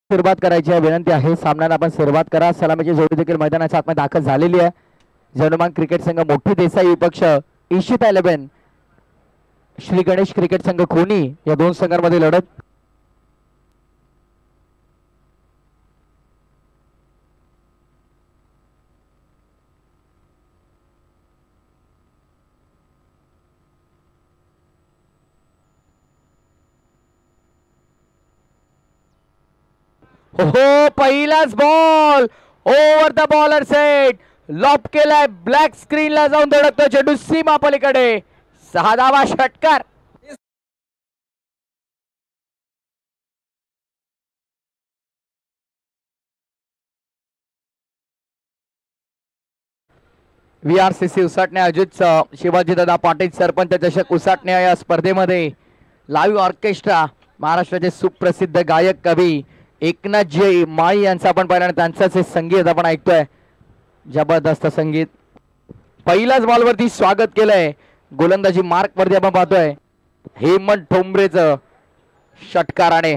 सुरुवात करायची आहे विनंती आहे. सामन्याला आपण सुरुवात करा. सलामीची जोडी देखील मैदानाच्या आतमध्ये दाखल झालेली आहे. जनुमान क्रिकेट संघ मोठी देसाई विपक्ष इशिता 11 श्री गणेश क्रिकेट संघ खोनी या दोन संघांमध्ये लढत. हो पहिलाच ball over the bowler set lop केलाय. ब्लॅक स्क्रीनला जाऊन धडकतो चेंडू सीमा पलीकडे. 6 धावा षटकार. VRCC उसाटणे अजित शिवाजीदादा पाटील सरपंच चषक उसाटणे या स्पर्धेमध्ये लाईव्ह ऑर्केस्ट्रा महाराष्ट्राचे सुप्रसिद्ध गायक कवी एकनाथजी माळी यांचा आपण पाहिलं. त्यांचंच हे संगीत आपण ऐकतोय. जबरदस्त संगीत. पहिल्याच बॉलवरती स्वागत केलंय. गोलंदाजी मार्क वरती आपण पाहतोय हेमंत ठोंबरेचं षटकाराने.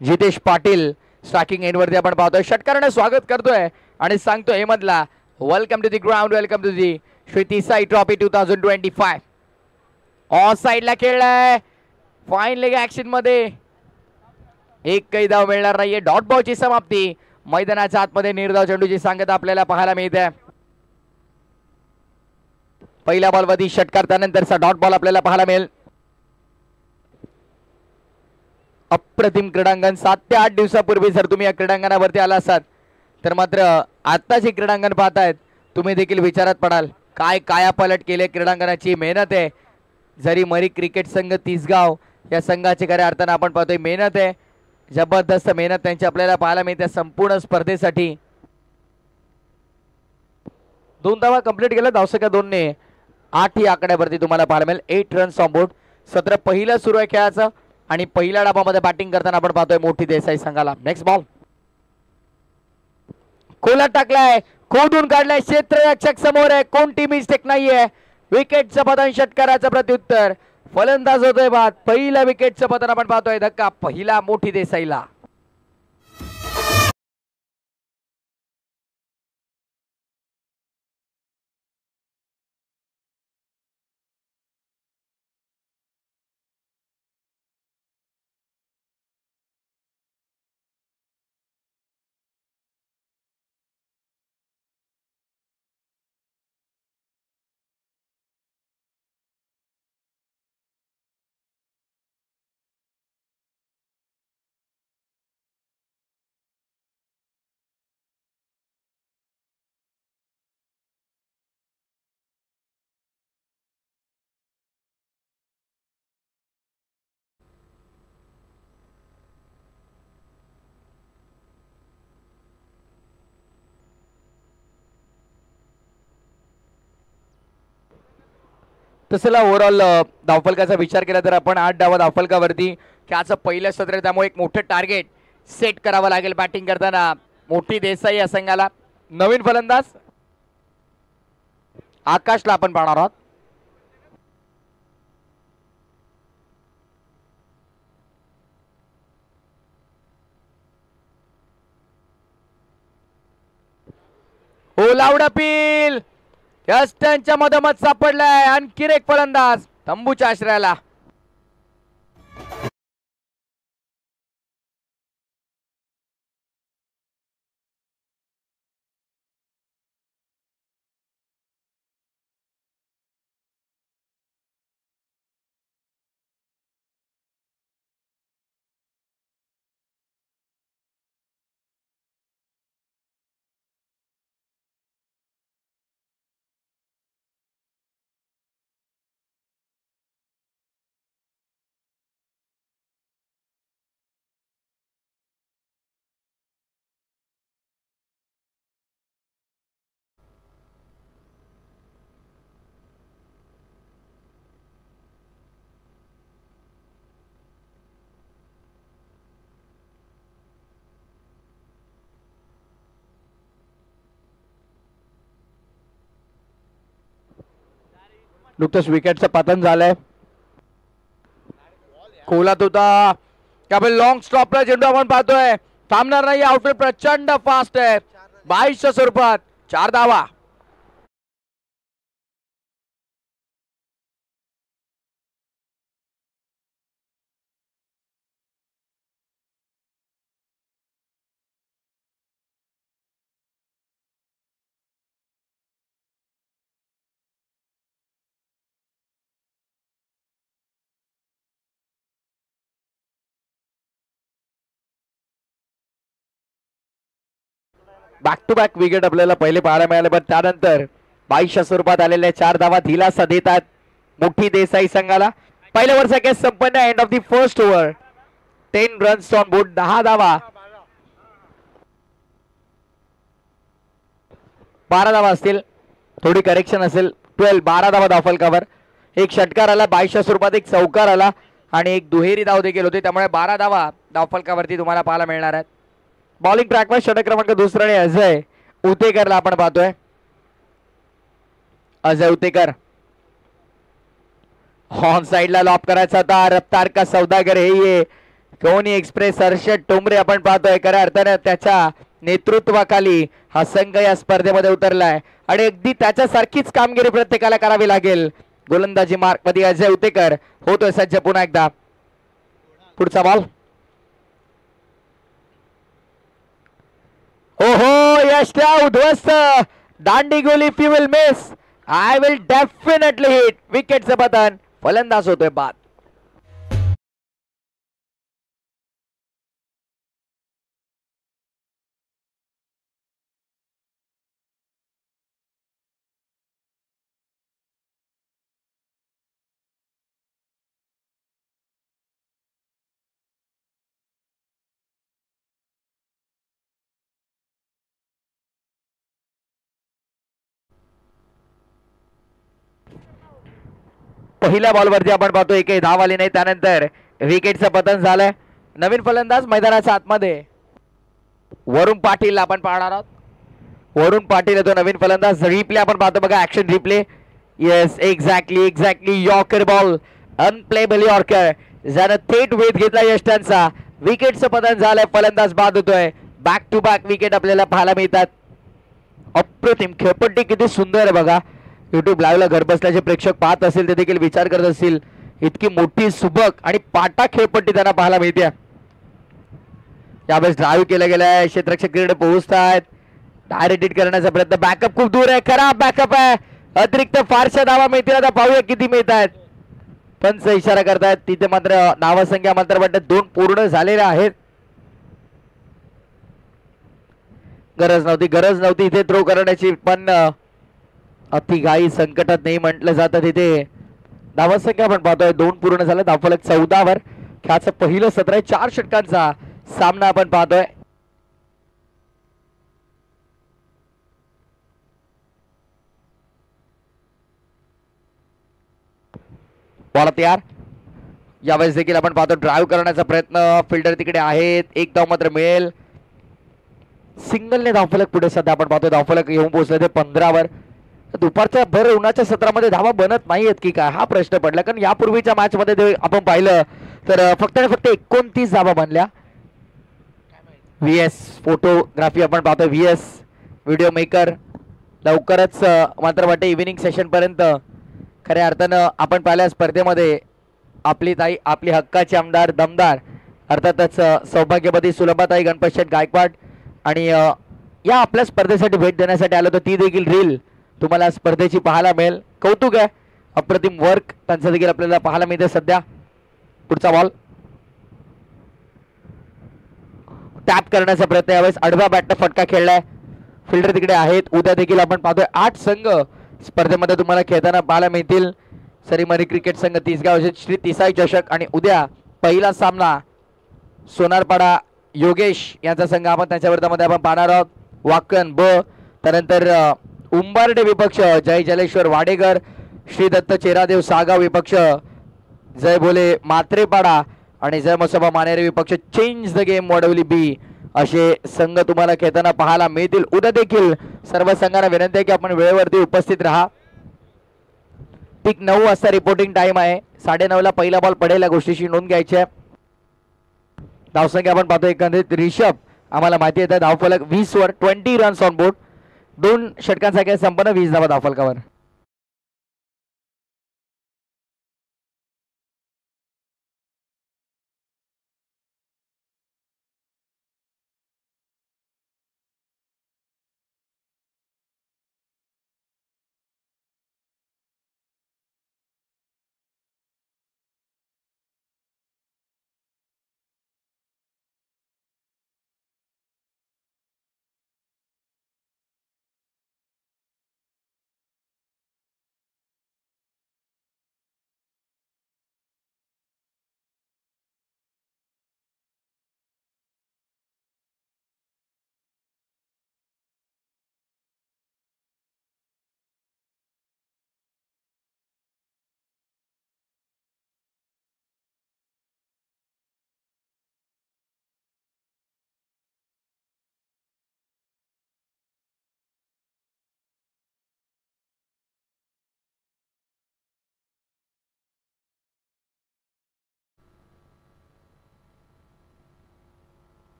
जितेश पाटील स्ट्रायकिंग एंड वरती आपण पाहतोय. षटकाराने स्वागत करतोय आणि सांगतोय हेमंतला welcome to the ground, welcome to the Shri Tisai trophy 2025. Off साइडला खेळलाय. फाईन लेग ऍक्शन मध्ये एकही धाव मिळणार नाहीये. डॉट बॉलची समाप्ती. मैदानाच्या आतमध्ये निर्धाव चेंडूची सांगता आपल्याला पाहायला मिळते. पहिल्या बॉलवरती षटकार, त्यानंतरचा डॉट बॉल आपल्याला पाहायला मिळेल. अप्रतिम क्रीडांगण. 7 ते 8 दिवसापूर्वी जर तुम्ही या क्रीडांगणावरती आला असाल तर मात्र आता जे क्रीडांगण पाहतायत तुम्ही देखील विचारात पडाल काय कायापालट केले. क्रीडांगणाची मेहनत आहे. जरी मरी क्रिकेट संघ तिसगाव या संघाची खऱ्या अर्थानं आपण पाहतोय मेहनत आहे. जबरदस्त मेहनत त्यांची आपल्याला पाहायला मिळते संपूर्ण स्पर्धेसाठी. 2 धावा कंप्लीट केल्या. धावसंख्या 2 ने 8 ही आकड्यावरती तुम्हाला पाहायला मिळेल. 8 रन्स ऑन बोर्ड. 17 पहिलं सुरू आहे खेळाचं आणि पहिल्या डावामध्ये बॅटिंग करताना आपण पाहतोय मोठी देसाई संघाला. नेक्स्ट बॉल खोलात टाकलाय. खोदून काढलाय. क्षेत्ररक्षक समोर आहे. कोणती मिस्टेक नाहीये. विकेटचं पतन षटकाराचं प्रत्युत्तर. फलंदाज होतोय बाद. पहिल्या विकेटचं पतन आपण पाहतोय. धक्का पहिला मोठी देसाईला. तसला ओव्हरऑल धावफलकाचा विचार केला तर आपण 8 डावा धावफलकावरती खेळाचं पहिलं सत्र, त्यामुळे एक मोठं टार्गेट सेट करावं लागेल बॅटिंग करताना मोठी देसाई या संघाला. नवीन फलंदाज आकाशला आपण पाहणार आहोत. ओलावडा पील यस्टनच्या मधोमध सापडलाय. आणखी एक फलंदाज तंबूच्या आश्रयाला. नुकतंच विकेटचं पतन झालंय. खोलात होता त्यामुळे लॉंग स्टॉपला चेंडू आपण पाहतोय, थांबणार नाही. आउटफील्ड प्रचंड फास्ट आहे. 22च्या स्वरूपात 4 धावा. बॅक टू बॅक विकेट आपल्याला पहिले पाहायला मिळाले, पण त्यानंतर 22च्या स्वरूपात आलेल्या 4 धावा दिलासा देतात मोठी देसाई संघाला. पहिल्या ओव्हरचा केस संपन्न. End of the first over. 10 runs on board. 10 धावा. 12 धावा असतील, थोडी करेक्शन असेल. 12 धावा धावफलकावर. एक षटकार आला 22च्या स्वरूपात, एक चौकार आला आणि एक दुहेरी धाव देखील होते. त्यामुळे 12 धावा धावफलकावरती तुम्हाला पाहायला मिळणार आहेत. बॉलिंग ट्रॅकवर षटक क्रमांक दुसरा अजय उतेकरला आपण पाहतोय. अजय उतेकर ऑन साइडला लॉप करायचा होता. रफ्तार का सौदागर हे ये कोणी एक्सप्रेस हर्षद टोंबरे आपण पाहतोय. खऱ्या अर्थाने त्याच्या नेतृत्वाखाली हा संघ या स्पर्धेमध्ये उतरलाय आणि अगदी त्याच्यासारखीच कामगिरी प्रत्येकाला करावी लागेल. गोलंदाजी मार्क मध्ये अजय उतेकर होतोय सज्ज पुन्हा एकदा. पुढचा बॉल. ओहो यष्टा उद्ध्वस्त. दांडी गोली if you will miss I will definitely hit. विकेटचं पतन. फलंदाज होतोय बाद. पहिल्या बॉलवरती आपण पाहतो एकही धाव आली नाही. त्यानंतर विकेटचं पतन झालंय. नवीन फलंदाज मैदानाच्या आतमध्ये वरुण पाटील आपण पाहणार आहोत. वरुण पाटील तो नवीन फलंदाज. रिप्ले आपण पाहतो बघा, action replay. Yes exactly yorker ball. Unplayable yorker ज्यानं थेट वेध घेतला यष्टांचा. विकेटचं पतन झालंय. फलंदाज बाद होतोय. बॅक टू बॅक विकेट आपल्याला पाहायला मिळतात. अप्रतिम खेळपट्टी किती सुंदर आहे बघा. युट्यूब लाईव्हला घर बसल्याचे प्रेक्षक पाहत असतील ते देखील विचार करत असतील, इतकी मोठी सुबक आणि पाटा खेळपट्टी त्यांना पाहायला मिळते. यावेळेस ड्राईव्ह केला गेलाय. क्षेत्ररक्षक क्रीडे पोहोचतायत. डायरेक्ट हिट करण्याचा प्रयत्न. बॅकअप खूप दूर आहे. खराब बॅकअप आहे. अतिरिक्त फारशा धावा मिळतील. आता पाहूया किती मिळत आहेत. पंच इशारा करतायत. तिथे मात्र नावसंख्या मात्र वाटत 2 पूर्ण झालेल्या आहेत. गरज नव्हती इथे थ्रो करण्याची, पण अतिघाई संकटात नाही म्हटलं जातं. तिथे धावसंख्या आपण पाहतोय 2 पूर्ण झालं. धावफलक 14 वर. ख्याचं पहिलं सत्र आहे. 4 षटकांचा सामना आपण पाहतोय. बॉल तयार. यावेळेस देखील आपण पाहतो ड्राईव्ह करण्याचा प्रयत्न. फिल्डर तिकडे आहेत. एक धाव मात्र मिळेल. सिंगलने धावफलक पुढे सध्या आपण पाहतोय. धावफलक येऊन पोहोचले ते 15 वर. दुपारच्या भर उन्हाच्या सत्रामध्ये धावा बनत नाहीयेत की काय हा प्रश्न पडला, कारण यापूर्वीच्या मॅच मध्ये आपण पाहिलं तर फक्त 29 धावा बनल्या. व्हीएस फोटोग्राफी आपण पाहतोय. व्हीएस व्हिडिओ मेकर लवकरच मात्र वाटते इव्हिनिंग सेशन पर्यंत खऱ्या अर्थानं आपण पाहिल्या स्पर्धेमध्ये आपली ताई, आपली हक्काची आमदार दमदार अर्थातच सौभाग्यवती सुलभाताई गणपतशेठ गायकवाड आणि या आपल्या स्पर्धेसाठी भेट देण्यासाठी आलो तर ती देखील रील तुम्हाला स्पर्धेची पाहायला मिळेल. कौतुक आहे. अप्रतिम वर्क त्यांचं देखील आपल्याला पाहायला मिळते सध्या. पुढचा बॉल. टॅप करण्याचा प्रयत्न. यावेळेस आडव्या बॅटनं फटका खेळलाय. फिल्डर तिकडे आहेत. उद्या देखील आपण पाहतोय 8 संघ स्पर्धेमध्ये तुम्हाला खेळताना पाहायला मिळतील. सरीमरी क्रिकेट संघ तिसगाव श्री तिसाई चषक आणि उद्या पहिला सामना सोनारपाडा योगेश यांचा संघ आपण त्यांच्या विरोधामध्ये आपण पाहणार आहोत. वाकण ब. त्यानंतर उंबारडे विपक्ष जय जलेश्वर वाडेकर. श्री दत्त चेरादेव सागाव विपक्ष जय भोले मात्रेपाडा आणि जय मसोबा मानेरे विपक्ष चेंज द गेम वडवली बी असे संघ तुम्हाला खेळताना पाहायला मिळतील. उद्या देखील सर्व संघांना विनंती आहे की आपण वेळेवरती उपस्थित राहा. ठीक 9 वाजता रिपोर्टिंग टाइम आहे. 9:30 पहिला बॉल पडेल या गोष्टीची नोंद घ्यायची आहे. धावसंख्या आपण पाहतो एकंदरीत रिषभ आम्हाला माहिती येते धावफलक 20 वर 20 रन्स ऑन बोर्ड. 2 षटकांसाठी संपन्न 20 धावा धावफलकावर.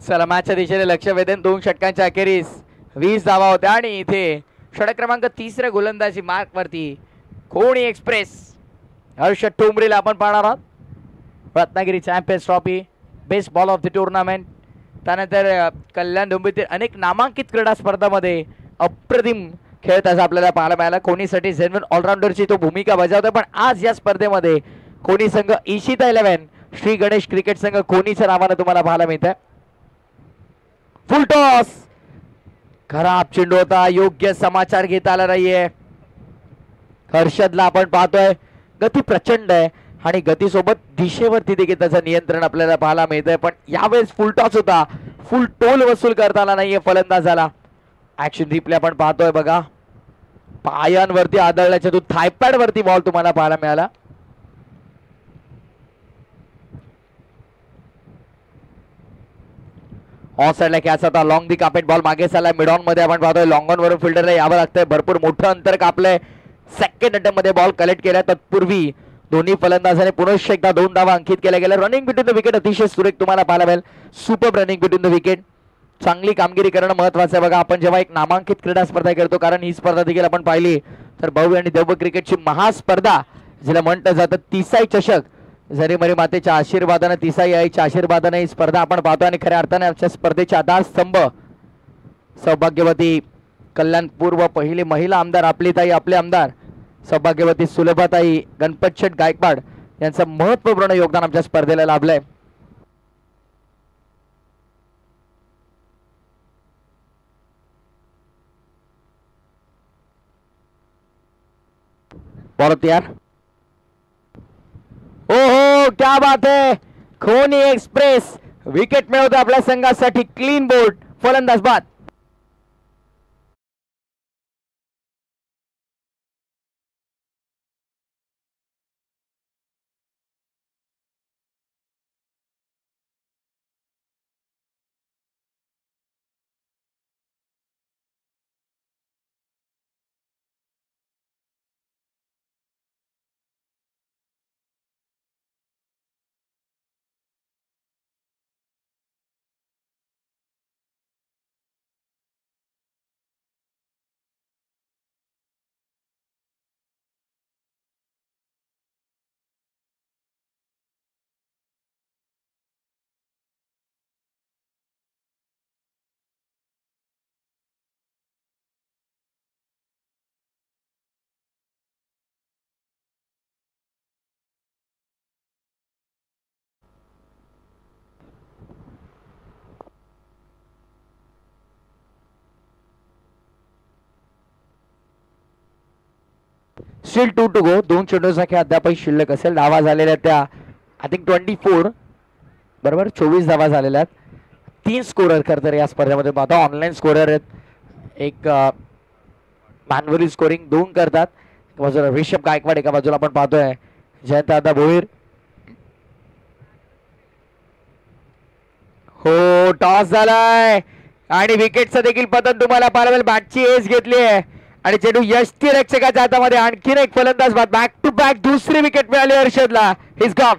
चला मॅचच्या दिशेने लक्ष वेधून 2 षटकांच्या अखेरीस 20 धावा होत्या आणि इथे षटक क्रमांक 3 गोलंदाजी मार्क वरती कोणी एक्सप्रेस हर्षद ठोंबरेला आपण पाहणार आहोत. Ratnagiri champions trophy best ball of the tournament. त्यानंतर कल्याण डोंबिवलीतील अनेक नामांकित क्रीडा स्पर्धांमध्ये अप्रतिम खेळताना आपल्याला पाहायला मिळाला. कोणीसाठी जेन्युइन ऑलराऊंडरची तो भूमिका बजावतो. पण आज या स्पर्धेमध्ये कोणी संघ ईशिता 11 श्री गणेश क्रिकेट संघ कोणीच्या नावाने तुम्हाला पाहायला मिळत आहे. फुल टॉस खराब चेंडू होता. योग्य समाचार घेता आला नाहीये. हर्षदला आपण पाहतोय गती प्रचंड आहे आणि गतीसोबत दिशेवरती देखील त्याचं नियंत्रण आपल्याला पाहायला मिळतंय. पण यावेळेस फुल टॉस होता. फुल टोल वसूल करता आला नाहीये फलंदाजाला. ऍक्शन रिप्ले आपण पाहतोय बघा. पायांवरती आदळल्याच्या तू थायपॅड वरती बॉल तुम्हाला पाहायला मिळाला. ऑन साइडला कॅच होता. लॉंग दी कापेट बॉल मागे चालला. मिड ऑन मध्ये आपण पाहतोय लॉंग ऑन वरून फिल्डरला यावं लागतंय. भरपूर मोठं अंतर कापलंय. सेकंड अटेम्प्ट मध्ये बॉल कलेक्ट केला. तत्पूर्वी दोन्ही फलंदाजाने पुनश्च एकदा 2 धावा अंकित केल्या गेल्या. रनिंग बिटवीन द विकेट अतिशय सुरेख तुम्हाला पाहायला मिळेल. Super running between the wicket. चांगली कामगिरी करणं महत्वाचं आहे बघा. आपण जेव्हा एक नामांकित क्रीडा स्पर्धा करतो कारण ही स्पर्धा देखील आपण पाहिली तर भव्य आणि दिव्य क्रिकेटची महास्पर्धा जिला म्हटलं जातं तिसाई चषक. झरीमरी मातेच्या आशीर्वादाने तिसाई आईच्या आशीर्वादाने ही स्पर्धा आपण पाहतो आणि खऱ्या अर्थाने आमच्या स्पर्धेचे आधारस्तंभ सौभाग्यवती कल्याण पूर्व पहिली महिला आमदार आपली ताई आपले आमदार सौभाग्यवती सुलभाताई गणपतशेठ गायकवाड यांचं महत्वपूर्ण योगदान आमच्या स्पर्धेला लाभलंय. बॉल तयार. ओहो क्या बात है. खोनी एक्सप्रेस विकेट मिळवतो आपल्या संघासाठी. Clean board. फलंदाज बाद. Still 2 to go. 2 चेंडू संख्या अद्यापही शिल्लक असेल. धावा झालेल्या त्या आय थिंक 24. बरोबर 24 धावा झालेल्या आहेत. 3 स्कोरर खरं या स्पर्धेमध्ये पाहतो. ऑनलाईन स्कोरर आहेत, एक मॅन्युअली स्कोरिंग 2 करतात. एका बाजूला ऋषभ गायकवाड, एका बाजूला आपण पाहतोय जयंतदादा भोईर. हो टॉस झालाय आणि विकेटचं देखील पतन तुम्हाला पाहायला मिळेल. बॅटची एज घेतली आहे आणि चेंडू यष्टीरक्षकाच्या हातामध्ये. आणखीन एक फलंदाज बाद. बॅक टू बॅक दुसरी विकेट मिळाली हर्षदला. His gone.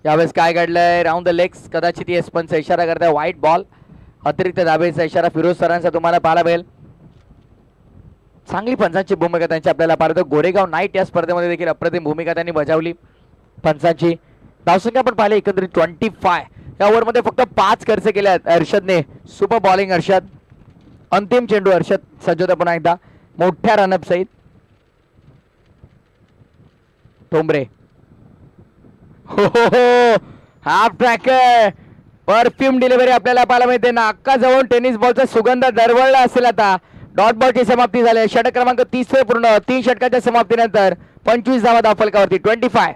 यावेळेस काय घडलंय? Round the legs. कदाचित येस पंच इशारा करताय व्हाईट बॉल. अतिरिक्त धाबेचा इशारा फिरोज सरांचा तुम्हाला पाहायला मिळेल. चांगली पंचांची भूमिका त्यांची आपल्याला पाहतो. गोरेगाव नाईट या स्पर्धेमध्ये देखील अप्रतिम भूमिका त्यांनी बजावली पंचांची. धावसंख्या पण पाहिले एकंदरीत 25. या ओव्हरमध्ये फक्त 5 खर्च केले आहेत हर्षदने. Super bowling Harshad. अंतिम चेंडू हर्षद सज्ज होता पुन्हा एकदा मोठ्या रनअप सहित. ठोंबरे. हो हाफ ट्रॅकर. परफ्यूम डिलिव्हरी आपल्याला पाहायला मिळते. नाका जवळ टेनिस बॉलचा सुगंध दरवळला असेल. आता डॉट बॉलची समाप्ती झाली. षटक क्रमांक 30 पूर्ण. 3 षटकाच्या समाप्तीनंतर 25 धावा धावफलकावरती. 25.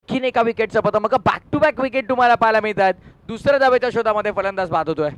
आणखीन एका विकेटचा पतन. मग बॅक टू बॅक विकेट तुम्हाला पाहायला मिळतात. दुसऱ्या धावेच्या शोधामध्ये फलंदाज बाद होतोय.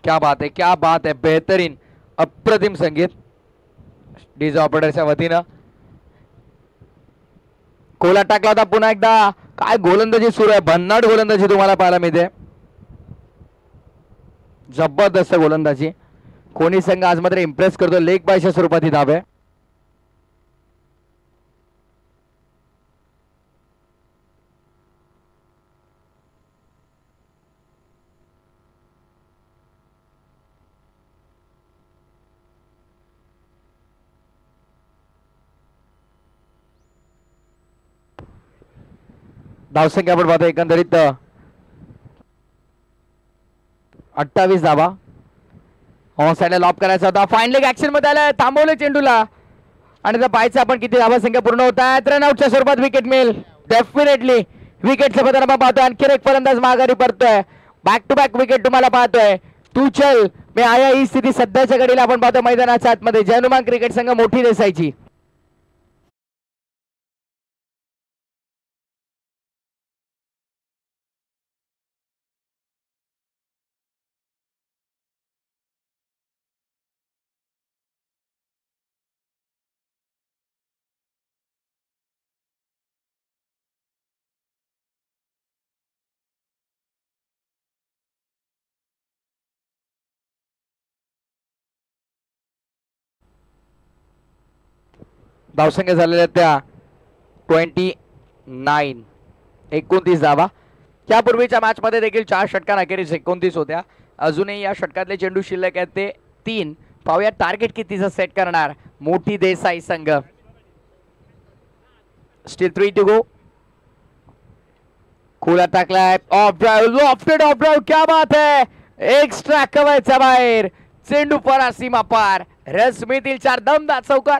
क्या बात है, क्या बात है. बेहतरीन अप्रतिम संगीत डीजे ऑपरेटरच्या वतीनं. कोला टाकला होता पुन्हा एकदा. काय गोलंदाजी सुरू आहे. भन्नाट गोलंदाजी तुम्हाला पाहायला मिळते. जबरदस्त गोलंदाजी. कोणी संघ आज मात्र इम्प्रेस करतो. लेग बायच्या स्वरूपात ही धाव आहे. धावसंख्या आपण पाहतो एकंदरीत 28 धावा. ऑन साइडला लॉप करायचा होता. फाईन लेग ऍक्शन मध्ये आला. थांबवले चेंडूला आणि त्या पाहायचं आपण किती धावा संख्या पूर्ण होत आहेत. रन आउटच्या स्वरूपात विकेट मिळेल डेफिनेटली. विकेटचं पतन आपण पाहतोय. आणखी एक फलंदाज माघारी पडतोय. बॅक टू बॅक विकेट तुम्हाला पाहतोय. तू चल मी आया ही स्थिती सध्याच्या घडीला आपण पाहतो मैदानाच्या आतमध्ये. जयनुमान क्रिकेट संघ मोठी देसाईची. धावसंख्या झालेल्या त्या 29 29 धावा. त्यापूर्वीच्या मॅच मध्ये देखील 4 षटकार अखेरीस 29 होत्या. अजूनही या षटकातले चेंडू शिल्लक आहेत ते 3. पाहूया टार्गेट कितीचं सेट करणार मोठी देसाई संघ. Still 3 to go. खुला टाकलाय ऑफ ड्राइव्ह. Of drive. क्या बात है. एक्स्ट्रा कव्हरच्या बाहेर चेंडू परा सीमा पार. रश्मीतील 4 दमदार चौकार.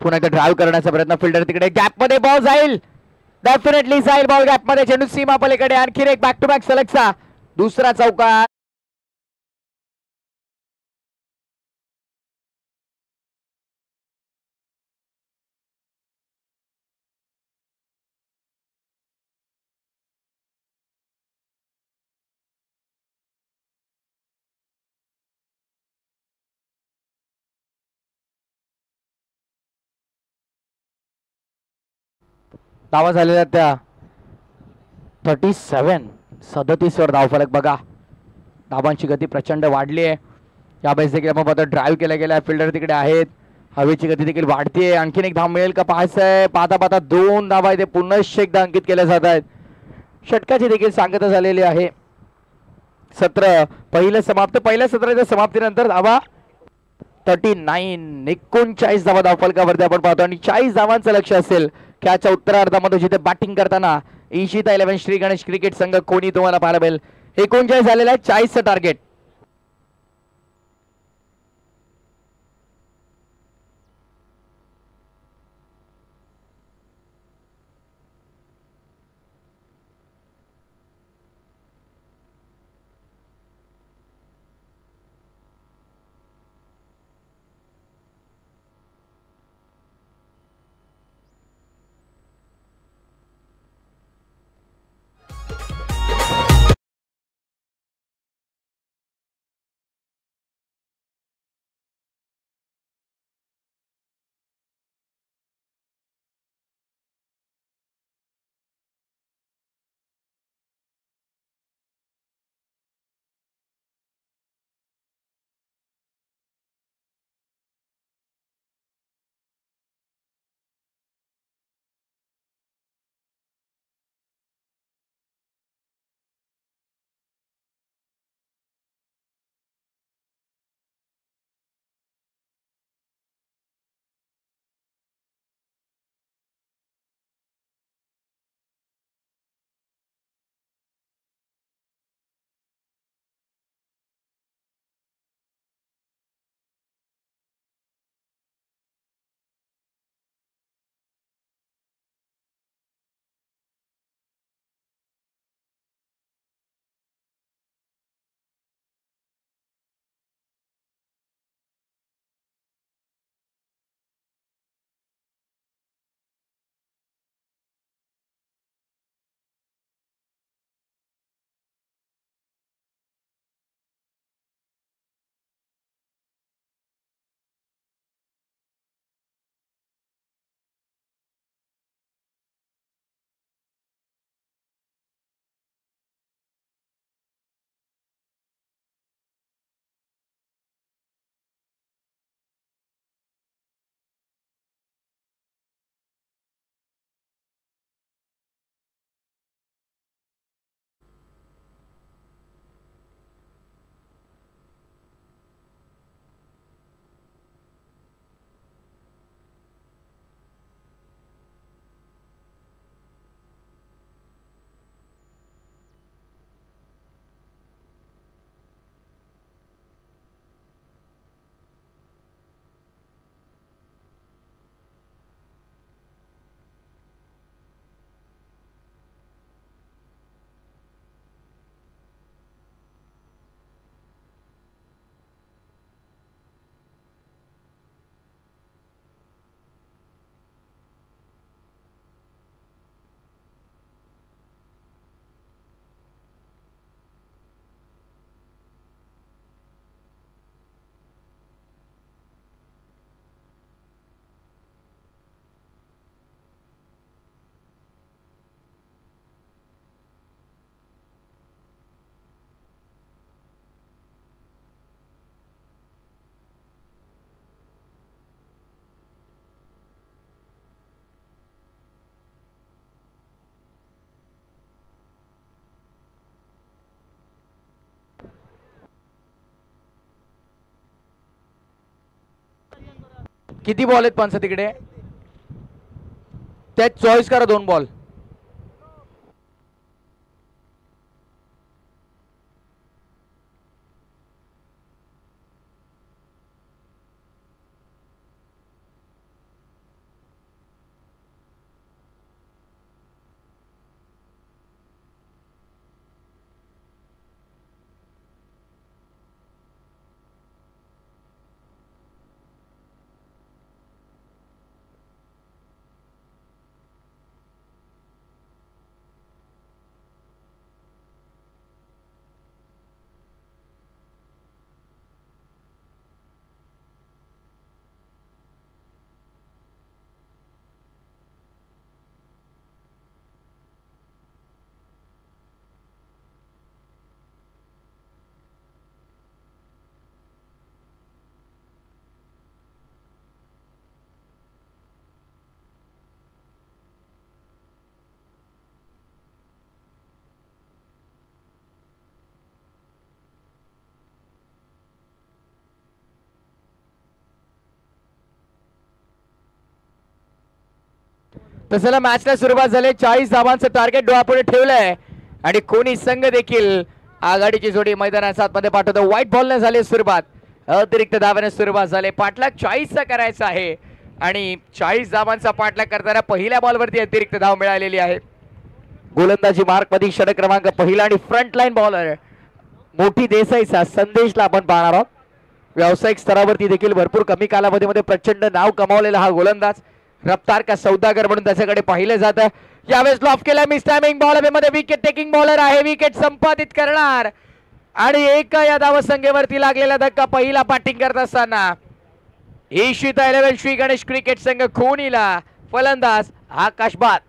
पुन्हा एकदा ड्राइव्ह करण्याचा प्रयत्न. फिल्डर तिकडे गॅप मध्ये बॉल जाईल. डेफिनेटली जाईल बॉल गॅप मध्ये. चेंडू सीमा पलीकडे. आणखी एक बॅक टू बॅक सलगचा दुसरा चौकार. धावा झालेल्या त्या 37 वर धावफलक बघा. धावांची गती प्रचंड वाढली आहे. यावेळेस देखील आपण पाहतो ड्राइव्ह केला गेला. फिल्डर तिकडे आहेत. हवेची गती देखील वाढतीये. आणखीन एक धाव मिळेल का पाहायचंय. पाहता पाहता 2 धावा इथे पुन्हा एकदा अंकित केल्या जात आहेत. षटकाची देखील सांगता झालेली आहे. सत्र पहिलं समाप्त. पहिल्या सत्राच्या समाप्तीनंतर धावा 39 39 धावा धावफलकावरती आपण पाहतो. आणि 40 धावांचं लक्ष असेल त्याच्या उत्तरार्धामध्ये जिथे बॅटिंग करताना ईशिता 11 श्री गणेश क्रिकेट संघ कोणी तुम्हाला पाहायला मिळेल. 39 झालेला आहे. 40चं टार्गेट. किती बॉल आहेत पंच तिकडे? त्यात चॉईस करा 2 बॉल. तसं मॅचला सुरुवात झाली. 40 धावांचं टार्गेट डोळ्यापुढे ठेवलंय आणि कोणी संघ देखील आघाडीची जोडी मैदानात आतमध्ये पाठवतो. व्हाईट बॉलने झाली सुरुवात, अतिरिक्त धावाने सुरुवात झाली. पाठलाग 40 चा करायचा आहे आणि 40 धावांचा पाठलाग करताना पहिल्या बॉलवरती अतिरिक्त धाव मिळालेली आहे. गोलंदाजी मार्क मध्ये षटक क्रमांक पहिला आणि फ्रंट लाईन बॉलर मोठी देसाईचा संदेशला आपण पाहणार आहोत. व्यावसायिक स्तरावरती देखील भरपूर कमी कालावधीमध्ये प्रचंड नाव कमावलेला हा गोलंदाज, रफ्तार का सौदागर म्हणून त्याच्याकडे पाहिलं जातं. यावेळेस लॉफ केला, मिस टायमिंग बॉल मध्ये विकेट टेकिंग बॉलर आहे, विकेट संपादित करणार आणि एक या धावसंख्येवरती लागलेला धक्का पहिला बॅटिंग करत असताना ईशिता 11 श्री गणेश क्रिकेट संघ खोनीला. फलंदाज आकाश बाद.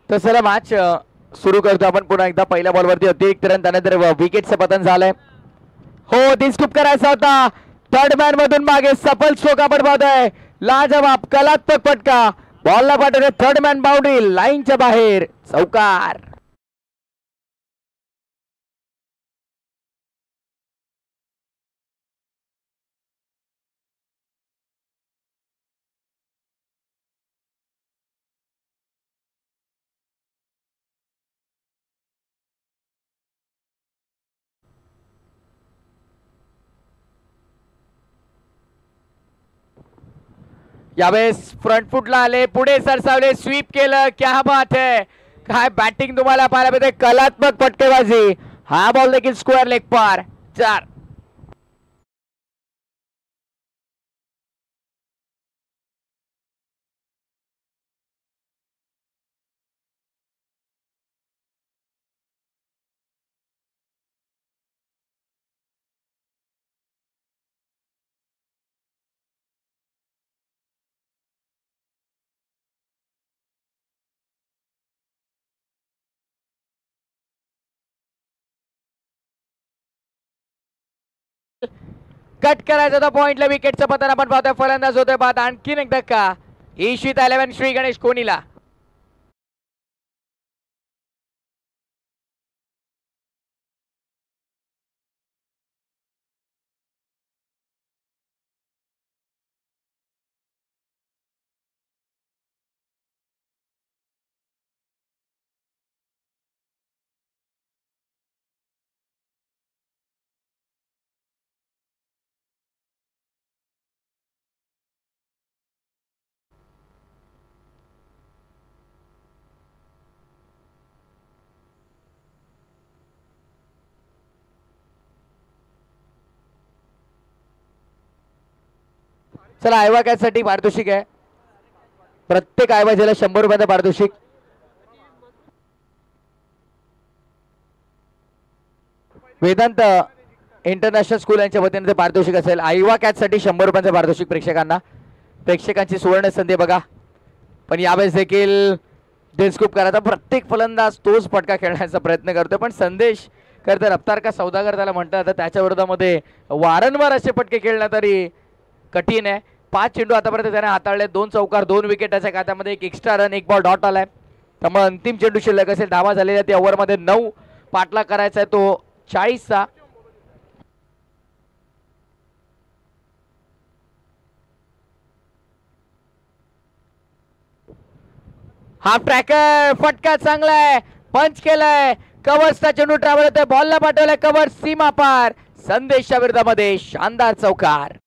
तर चला मॅच सुरू करतो आपण पुन्हा एकदा. पहिल्या बॉलवरती अतिरिक्त रन, त्यानंतर विकेटचं पतन झालंय. हो, दिसकूप करायचा होता. थर्ड मॅन मधून मागे सफल स्ट्रोक आपण पाहतोय. लाजवाब कलात्मक फटका, बॉलला पाठवले थर्ड मॅन बाउंड्री लाईनच्या बाहेर, चौकार. यावेळेस फ्रंट फुटला आले, पुढे सरसावले, स्वीप केलं. क्या बात है, काय बॅटिंग तुम्हाला पाहायला मिळते. कलात्मक फटकेबाजी. हा बॉल देखील स्क्वेअर लेग पार, 4. कट करायचा होता पॉइंटला, विकेटचं पतन आपण पाहतोय. फलंदाज होतोय बाद. आणखीन एक धक्का ईशिता 11 श्री गणेश कोनीला. चला आयवा कॅचसाठी पारितोषिक आहे, प्रत्येक आयवाजीला 100 रुपयाचं पारितोषिक. वेदांत इंटरनॅशनल स्कूल यांच्या वतीने पारितोषिक असेल. आयवा कॅचसाठी 100 रुपयाचं पारितोषिक प्रेक्षकांना. प्रेक्षकांची सुवर्ण संधी बघा. पण यावेळेस देखील दिलस्कूप करायचा, प्रत्येक फलंदाज तोच फटका खेळण्याचा प्रयत्न करतोय, पण संदेश करता रफ्तार का सौदागर त्याला म्हणतात, त्याच्या विरोधामध्ये वारंवार असे फटके खेळणं तरी कठीण आहे. 5 चेंडू आतापर्यंत त्याने हाताळले, 2 चौकार 2 विकेट त्याच्या खात्यामध्ये, 1 एक्स्ट्रा रन 1 बॉल डॉट आलाय. त्यामुळे अंतिम चेंडू शिल्लक असेल, धावा झालेल्या त्या ओव्हरमध्ये 9 पाठला करायचा आहे तो 40चा. हाफ ट्रॅकर फटका चांगला आहे, पंच केलाय, कव्हर्सचा चेंडू ट्रॅव्हल होतोय, बॉलला पाठवलाय कव्हर सीमा पार. संदेशच्या विरोधामध्ये शानदार चौकार.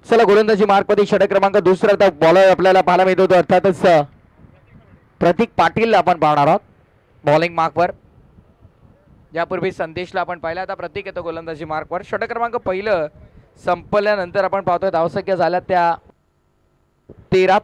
चला गोलंदाजी मार्कमध्ये षटक क्रमांक 2 बॉलर आपल्याला पाहायला मिळत होतो, अर्थातच प्रतीक पाटील आपण पाहणार आहोत बॉलिंग मार्कवर. यापूर्वी संदेशला आपण पाहिला, आता प्रतीक येतो गोलंदाजी मार्कवर. षटक क्रमांक 1 संपल्यानंतर आपण पाहतोय धावसंख्या झाल्या त्या 13.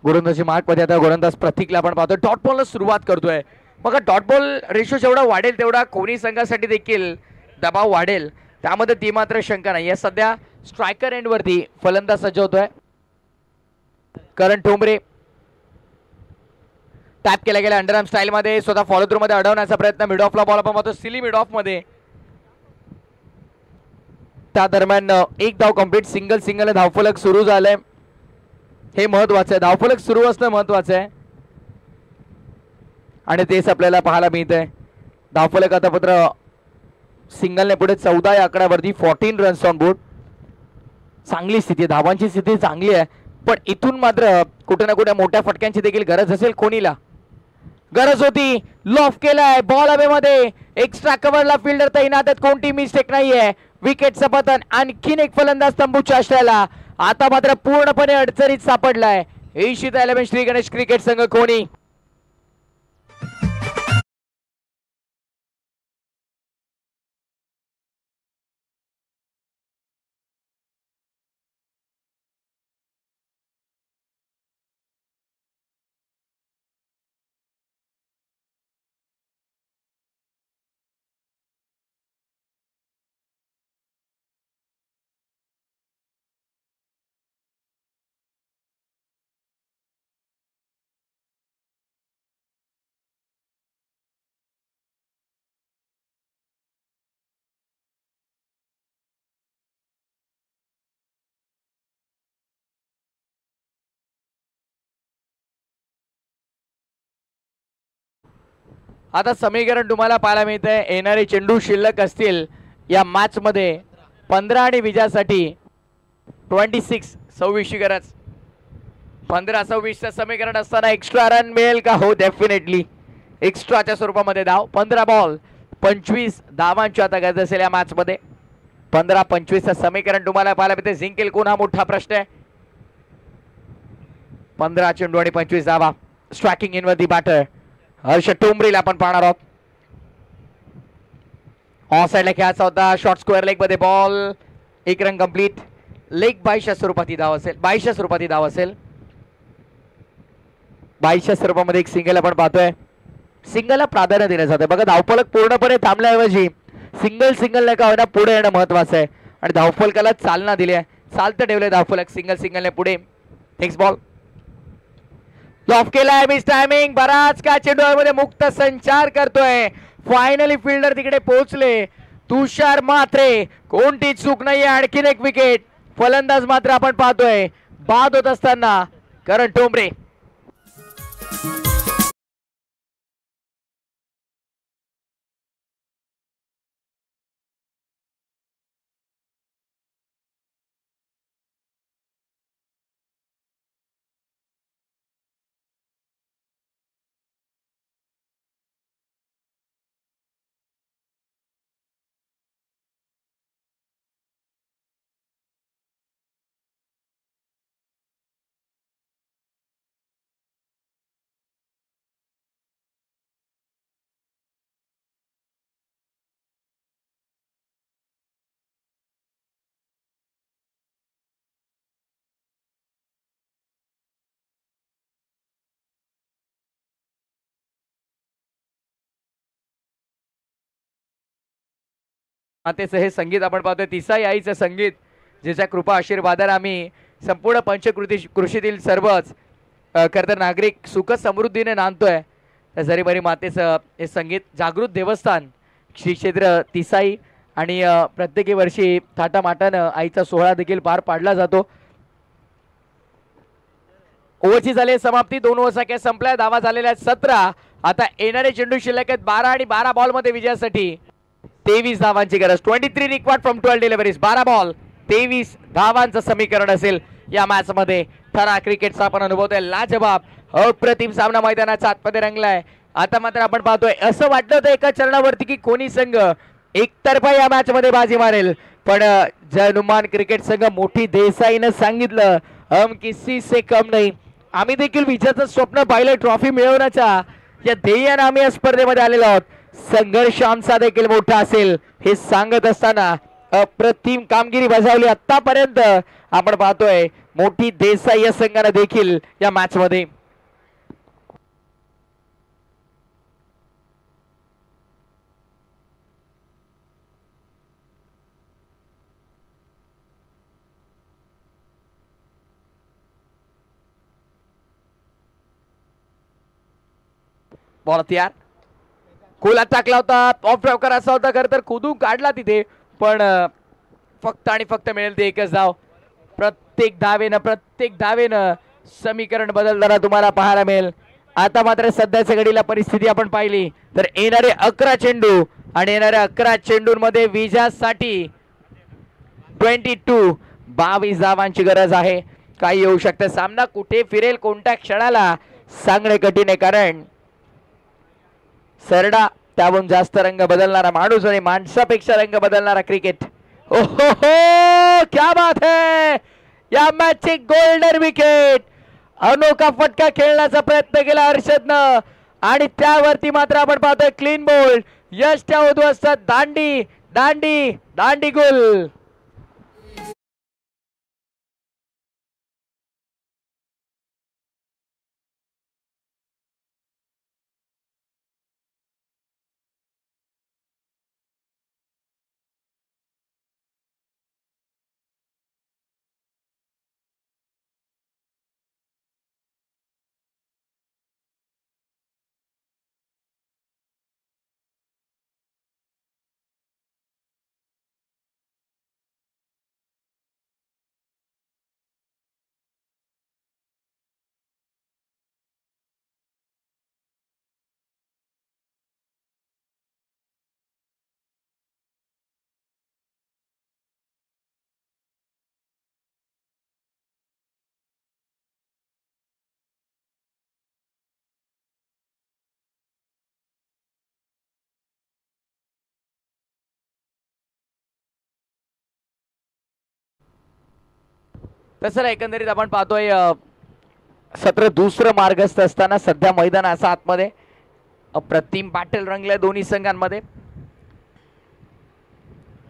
गोलंदाजी मार्कमध्ये आता गोलंदाज प्रतीकला आपण पाहतोय, डॉट बॉलला सुरुवात करतोय. मग डॉट बॉल रेशो जेवढा वाढेल तेवढा कोणी संघासाठी देखील दबाव वाढेल, त्यामध्ये ती मात्र शंका नाही. सध्या स्ट्रायकर एंड वरती फलंदाज सज्ज होतोय. करण ठोंबरे टॅप केला गेला अंडरआर्म स्टाईल मध्ये, स्वतः फॉलो थ्रू मध्ये अडवण्याचा प्रयत्न. मिड ऑफला बॉल आपण पाहतो, सिली मिड ऑफ मध्ये. त्या दरम्यान एक धाव कंप्लीट, सिंगल धावफलक सुरू झालंय, हे महत्वाचं आहे. धावफलक सुरू असणं महत्वाचं आहे आणि तेच आपल्याला पाहायला मिळतंय. धावफलक आता पत्र सिंगलने पुढे 14 या आकड्यावरती 14 रन्स ऑन बोर्ड. चांगली स्थिती, धावांची स्थिती चांगली आहे, पण इथून मात्र कुठे ना कुठे मोठ्या फटक्यांची देखील गरज असेल. कोणीला गरज होती, लॉफ केलाय, बॉल हवेमध्ये, एक्स्ट्रा कव्हरला फिल्डर तैनात आहेत, कोणती मिस्टेक नाहीये. विकेटचं पतन, आणखीन एक फलंदाज तंबूच्या आश्रयाला. आता मात्र पूर्णपणे अडचणीत सापडलाय इशिता 11 श्री गणेश क्रिकेट संघ कोणी. आता समीकरण तुम्हाला पाहायला मिळतंय, येणारे चेंडू शिल्लक असतील या मॅच मध्ये 15 आणि विजयासाठी 26 26 गरज. 15-26 समीकरण असताना एक्स्ट्रा रन मिळेल का? हो, डेफिनेटली एक्स्ट्राच्या स्वरूपामध्ये धाव. 15 बॉल 25 धावांची आता गरज असेल या मॅच मध्ये. 15-25 समीकरण तुम्हाला पाहायला मिळते. जिंकेल कोण हा मोठा प्रश्न आहे. 15 चेंडू आणि 25 धावा. स्ट्रायकिंग इन वरती बॅटर हर्ष टोंबरेला आपण पाहणार आहोत. ऑफ साइडला खेळायचा होता. शॉर्ट स्क्वेअर लेग मध्ये बॉल. एक रन कंप्लीट. लेग 22च्या स्वरूपात धाव असेल. 22च्या स्वरूपात धाव असेल. 22च्या स्वरूपामध्ये एक सिंगल आपण पाहतोय. सिंगलला प्राधान्य दिलं जातं. बघा धावफलक पूर्णपणे थांबल्याऐवजी सिंगल नाही का होईना पुढे येणं महत्वाचं आहे. आणि धावफलकाला चालना दिली आहे. चालतं ठेवलंय धावफलक. सिंगलने पुढे. नेक्स्ट बॉल लॉफ केलाय. Miss timing. बराच का चेंडूमध्ये मुक्त संचार करतोय. फायनली फिल्डर तिकडे पोहोचले. तुषार म्हात्रे. कोणती चूक नाहीये. आणखीन एक विकेट. फलंदाज मात्र आपण पाहतोय बाद होत असताना करण टोंबरे. मातेचं हे संगीत आपण पाहतोय. तिसाई आईचं संगीत ज्याच्या कृपा आशीर्वादाने आम्ही संपूर्ण पंचकृती कृषीतील सर्वच खरं नागरिक सुख समृद्धीने नांदतोय. त्या झरीमरी मातेचं हे संगीत जागृत देवस्थान श्री क्षेत्र तिसाई आणि प्रत्येकी वर्षी थाटामाटानं आईचा सोहळा देखील पार पाडला जातो. ओव्हरची झाली समाप्ती. 2 ओव्हर काय संपल्या. धावा झालेल्या 17. आता येणारे चेंडू शिल्लक आहेत 12 आणि 12 बॉल मध्ये विजयासाठी 23 धावांची गरज. 23 रिक्वायर्ड फ्रॉम 12 डिलिव्हरीज. 12 बॉल 23 धावांचं समीकरण असेल या मॅच मध्ये. थरा क्रिकेटचा आपण अनुभवतोय. लाजवाब अप्रतिम सामना मैदानाचा आतमध्ये रंगलाय. आता मात्र आपण पाहतोय असं वाटलं होतं एका चरणावरती की कोणी संघ एकतर्फा या मॅच मध्ये बाजी मारेल, पण जनुमान क्रिकेट संघ मोठी देसाईनं सांगितलं हम किसी से कम नहीं. आम्ही देखील विजेचं स्वप्न पाहिलं ट्रॉफी मिळवण्याच्या. या ध्येयाने आम्ही या स्पर्धेमध्ये आलेलो आहोत. संघर्ष आमचा देखील मोठा असेल हे सांगत असताना अप्रतिम कामगिरी बजावली आतापर्यंत. आपण पाहतोय मोठी देसाई या संघाने देखील या मॅच मध्ये. बॉल तयार. खोलात टाकला होता. ऑफ ड्राइव्ह करायचा होता खरं तर कुदून काढला तिथे, पण फक्त आणि फक्त मिळेल ते एकच धाव. प्रत्येक धावेनं समीकरण बदलताना तुम्हाला पाहायला मिळेल. आता मात्र सध्याच्या घडीला परिस्थिती आपण पाहिली तर येणारे 11 चेंडू आणि येणाऱ्या 11 चेंडूंमध्ये विजयासाठी 22 धावांची गरज आहे. काही येऊ शकतं. सामना कुठे फिरेल कोणत्या क्षणाला सांगणे कठीण आहे, कारण सरडा त्याहून जास्त रंग बदलणारा माणूस आणि माणसापेक्षा रंग बदलणारा क्रिकेट. ओहो क्या बात है. या मॅचची गोल्डन विकेट. अनोखा फटका खेळण्याचा प्रयत्न केला हर्षदनं आणि त्यावरती मात्र आपण पाहतोय क्लीन बोल्ड. यश त्या उद्ध्वस्त. दांडी दांडी दांडी गुल. तसं एकंदरीत आपण पाहतोय सत्र दुसरं मार्गस्थ असताना सध्या मैदानाचा आतमध्ये अप्रतिम बॅटल रंगल्या दोन्ही संघांमध्ये.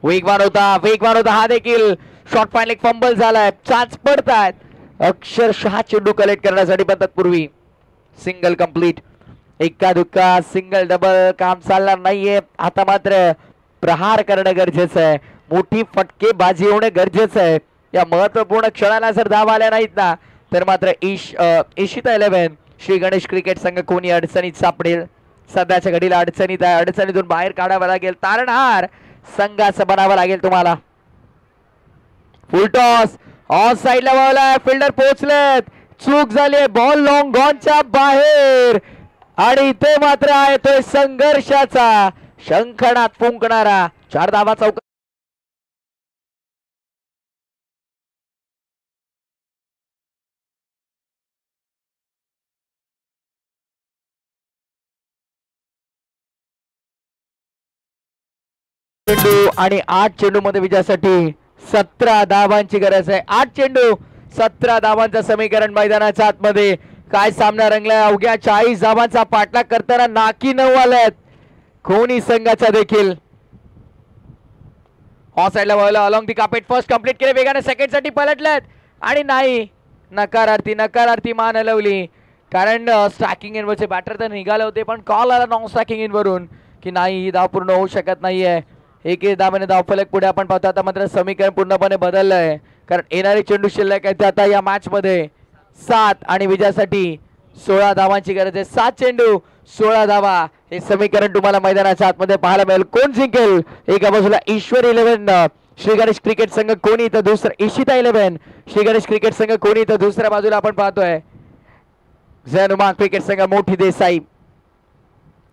वेगवान होता हा देखील. शॉर्ट फायनल एक फंबल झालाय. चाच पडतायत अक्षरशः चेंडू कलेक्ट करण्यासाठी, पण तत्पूर्वी सिंगल कंप्लीट. एका दुक्का सिंगल डबल काम चालणार नाहीये. आता मात्र प्रहार करणं गरजेचं आहे. मोठी फटकेबाजी होणं गरजेचं आहे. या महत्वपूर्ण क्षणाला जर धावा आल्या नाहीत ना तर मात्र इशिता 11 श्री गणेश क्रिकेट संघ कोणी अडचणीत सापडेल. सध्याच्या घडीला अडचणीत आहे. अडचणीतून बाहेर काढावं लागेल. तारणहार संघाचं बनावं लागेल तुम्हाला. फुल टॉस ऑफ साइडला वळलाय. फिल्डर पोहोचलेत. चूक झाली. बॉल लॉंग गॉनच्या बाहेर आणि इथे मात्र आहे तो संघर्षाचा शंखनाद फुंकणारा 4 धावा चौक. चेंडू आणि 8 चेंडू मध्ये विजयासाठी 17 धावांची गरज आहे. 8 चेंडू 17 धावांचं समीकरण मैदानाच्या आतमध्ये. काय सामना रंगलाय. अवघ्या 40 धावांचा पाठलाग करताना नाकी 9 आल्यात कोणी संघाचा देखील. ऑफ साइडला वळला. Along the carpet first complete केले. वेगाने सेकंड साठी पलटलेत आणि नाही. नकारार्थी मान हलवली. कारण स्ट्रायकिंग इनवरचे बॅटर तर निघाले होते पण कॉल आला नॉन स्ट्रायकिंग इनवरून की नाही ही धाव पूर्ण होऊ शकत नाहीये. एक धावाने धावफलक पुढे आपण पाहतो. आता मात्र समीकरण पूर्णपणे बदललंय कारण येणारे चेंडू शिल्लक आहेत. आता या मॅच मध्ये 7 आणि विजयासाठी 16 धावांची गरज आहे. 7 चेंडू 16 धावा हे समीकरण तुम्हाला मैदानाच्या आतमध्ये पाहायला मिळेल. कोण जिंकेल. एका बाजूला ईश्वर 11 श्री गणेश क्रिकेट संघ कोणी, तर दुसरं इशिता 11 श्री गणेश क्रिकेट संघ कोणी, तर दुसऱ्या बाजूला आपण पाहतोय हनुमान क्रिकेट संघ मोठी देसाई.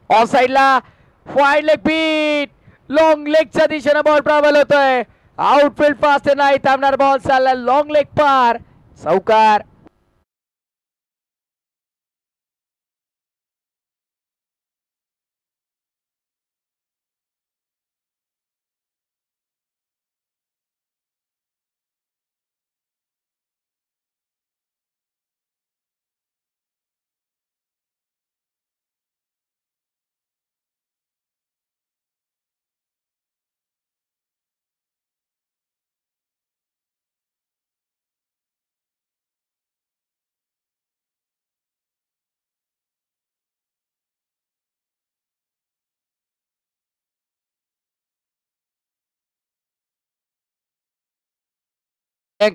ऑफ साइडला वाईड लेग बीट लॉंग लेगच्या दिशेने बॉल ट्रॅव्हल होतोय. आउटफील्ड फास्ट नाही थांबणार. बॉल चालला लॉंग लेग पार. चौकार.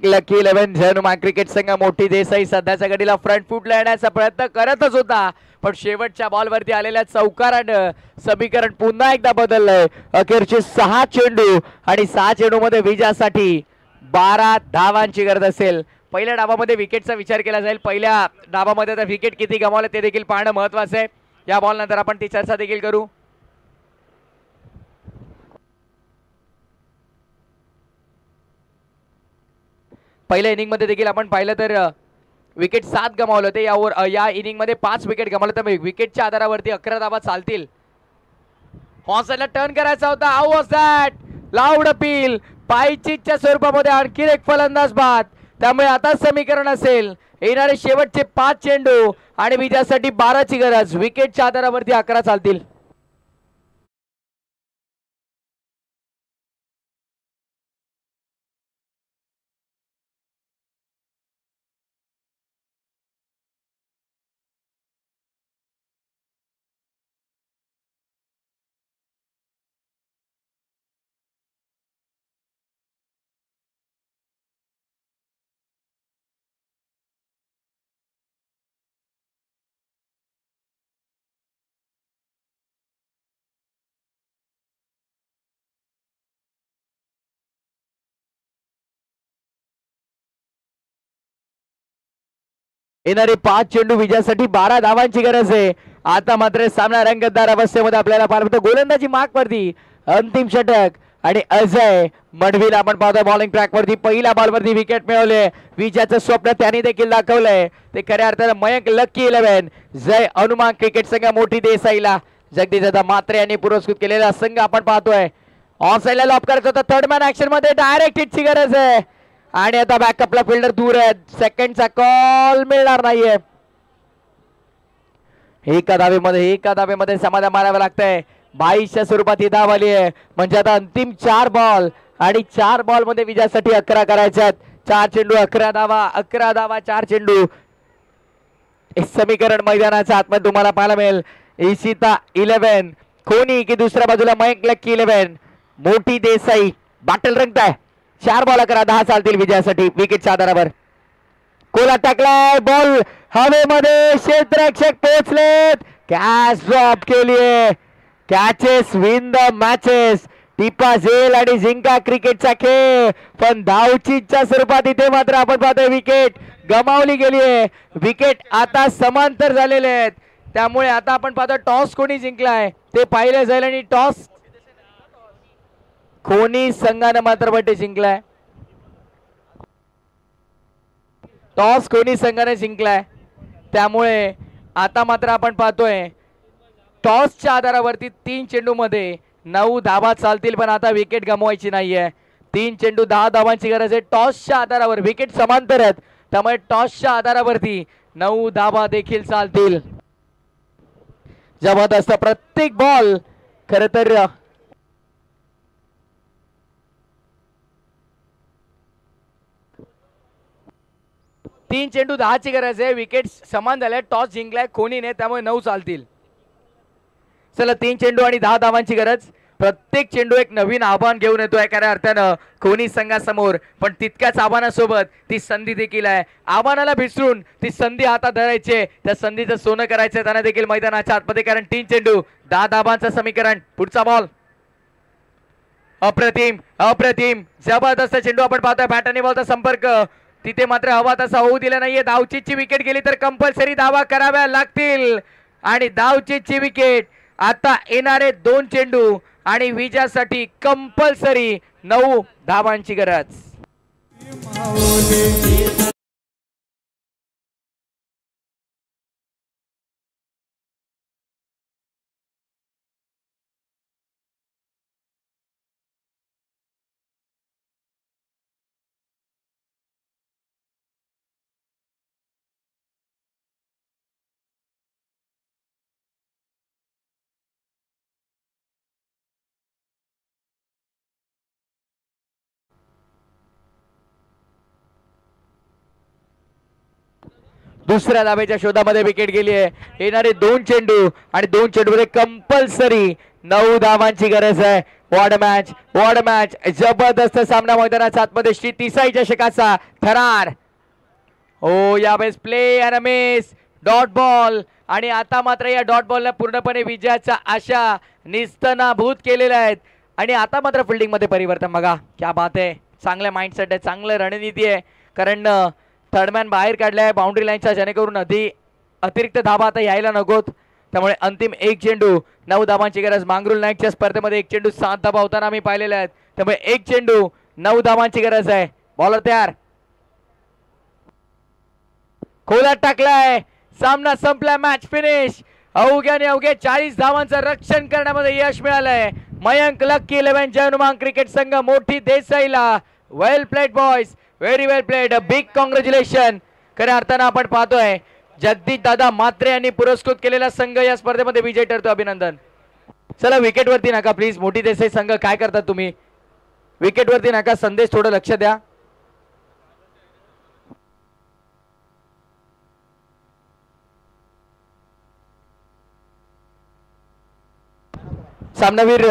लकी 11 हनुमान क्रिकेट संघ मोठी देसाई सध्याच्या घडीला फ्रंट फुटला येण्याचा प्रयत्न करतच होता पण शेवटच्या बॉलवरती आलेल्या चौकारानं समीकरण पुन्हा एकदा बदललंय. अखेरचे 6 चेंडू आणि 6 चेंडू मध्ये विजयासाठी 12 धावांची गरज असेल. पहिल्या डावामध्ये विकेटचा विचार केला जाईल. पहिल्या डावामध्ये तर विकेट किती गमावले ते देखील पाहणं महत्वाचं आहे. या बॉल नंतर आपण ती चर्चा देखील करू. पहिल्या इनिंग मध्ये देखील आपण पाहिलं तर विकेट 7 गमावले होते. या इनिंग मध्ये 5 विकेट गमावले तर विकेटच्या आधारावरती 11 धावा चालतील. हॉसला टर्न करायचा होता. How was that. Loud appeal. पायचीच्या स्वरूपामध्ये आणखी एक फलंदाज बाद. त्यामुळे आता समीकरण असेल येणारे शेवटचे 5 चेंडू आणि विजयासाठी 12 ची गरज. विकेटच्या आधारावरती 11 चालतील. येणारे 5 चेंडू विजयासाठी 12 धावांची गरज आहे. आता मात्र सामना रंगतदार अवस्थेमध्ये आपल्याला पाहायला मिळतो. गोलंदाजी मार्कवरती अंतिम षटक आणि अजय मडवीला आपण पाहतोय बॉलिंग ट्रॅक वरती. पहिल्या बॉलवरती विकेट मिळवले. विजयाचं स्वप्न त्यांनी देखील दाखवलंय. ते खऱ्या अर्थानं मयंक लकी 11 जय हनुमान क्रिकेट संघ मोठी देसाईला जगदीशदादा मात्रे यांनी पुरस्कृत केलेला संघ आपण पाहतोय. ऑन साइडला लॉप करत होता. थर्ड मॅन ऍक्शन मध्ये डायरेक्ट हिटची गरज आहे आणि आता बॅकअपला फिल्डर दूर आहे, सेकंडचा कॉल मिळणार नाहीये. एका धावेमध्ये समाधान मारावं लागतंय. 22च्या स्वरूपात ही धाव आली आहे, म्हणजे आता अंतिम 4 बॉल आणि 4 बॉल मध्ये विजयासाठी 11 करायच्यात. 4 चेंडू 11 धावा, 11 धावा 4 चेंडू. एक समीकरण मैदानाच्या आतमध्ये तुम्हाला पाहायला मिळेल. इशिता 11, खोनी की दुसऱ्या बाजूला मयंक लक्की 11, मोठी देसाई बाटल रंगताय. 4 बॉल 11 10 चालतील विजयासाठी विकेटच्या आधारावर. कोला टाकलाय, बॉल हवेमध्ये, क्षेत्ररक्षक पोहोचलेत, कॅच ड्रॉप केलीये. Catches win the matches. टिपा झेल आणि जिंका क्रिकेटचा खेळ, पण धावचीच्या स्वरूपात इथे मात्र आपण पाहतोय विकेट गमावली गेली आहे. विकेट आता समांतर झालेले आहेत, त्यामुळे आता आपण पाहतो टॉस कोणी जिंकलाय ते पाहिलं जाईल आणि टॉस खोनी संघाने मात्र बटे जिंकलाय. टॉस कोणी संघाने जिंकलाय, त्यामुळे आता मात्र आपण पाहतोय टॉसच्या आधारावरती 3 चेंडू मध्ये 9 धावा चालतील, पण आता विकेट गमवायची नाहीये. 3 चेंडू 10 धावांची गरज आहे. टॉसच्या आधारावर विकेट समांतर आहेत, त्यामुळे टॉसच्या आधारावरती 9 धावा देखील चालतील. जबरदस्त प्रत्येक बॉल खर तर 3 चेंडू 10ची गरज आहे. विकेट समान झाले, टॉस जिंकलाय खोनीने, त्यामुळे 9 चालतील. चला 3 चेंडू आणि 10 धावांची गरज. प्रत्येक चेंडू एक नवीन आव्हान घेऊन येतोय खऱ्या अर्थानं खोनी संघासमोर, पण तितक्याच आव्हानासोबत ती संधी देखील आहे. आव्हानाला विसरून ती संधी हातात धरायचे, त्या संधीचं सोनं करायचं त्यांना देखील मैदानाच्या आतमध्ये, कारण 3 चेंडू 10 धावांचं समीकरण. पुढचा बॉल अप्रतिम अप्रतिम जबरदस्त चेंडू आपण पाहतोय. बॅट आणि बॉलचा संपर्क तिथे मात्र हवा तसा होऊ दिला नाहीये. धावचीची विकेट गेली तर कंपल्सरी धावा कराव्या लागतील, आणि धावचीची विकेट आता येणारे 2 चेंडू आणि विजयासाठी कंपल्सरी 9 धावांची गरज. दुसऱ्या धावेच्या शोधामध्ये विकेट गेली आहे. येणारे 2 चेंडू आणि 2 चेंडू मध्ये कंपल्सरी 9 धावांची गरज आहे. वॉर्ड मॅच जबरदस्त सामना मैदानाच्या आतमध्ये श्री तिसाई चषकाचा थरार. हो, यावेळेस play and miss dot ball, आणि आता मात्र या डॉट बॉलला पूर्णपणे विजयाच्या आशा निस्तनाभूत केलेल्या आहेत. आणि आता मात्र फिल्डिंग मध्ये परिवर्तन बघा, क्या बात आहे. चांगलं माइंडसेट आहे, चांगलं रणनीती आहे, कारण थर्डमॅन बाहेर काढलाय बाउंड्री लाईनच्या, जेणेकरून अतिरिक्त धावा आता यायला नकोत. त्यामुळे अंतिम 1 चेंडू 9 धावांची गरज. मांगरुल नाईटच्या स्पर्धेमध्ये 1 चेंडू 7 धावा होताना आम्ही पाहिलेले आहेत, त्यामुळे 1 चेंडू 9 धावांची गरज आहे. बॉलर तयार, खोलात टाकलाय, सामना संपला, मॅच फिनिश. अवघ्याने अवघे 40 धावांचं रक्षण करण्यामध्ये यश मिळालंय मयंक लक्की 11 जयनुमान क्रिकेट संघ मोठी देसाईला. वेल प्लेड बॉयज, व्हेरी वेल प्लेड, बिग कॉंग्रॅच्युलेशन. खऱ्या अर्थानं आपण पाहतोय जगदीश दादा मात्रे यांनी पुरस्कृत केलेला संघ या स्पर्धेमध्ये विजय ठरतो. अभिनंदन. चला विकेटवरती नका प्लीज, मोठी देसाई संघ काय करतात तुम्ही, विकेटवरती नका, संदेश थोडं लक्ष द्या. सामनावीर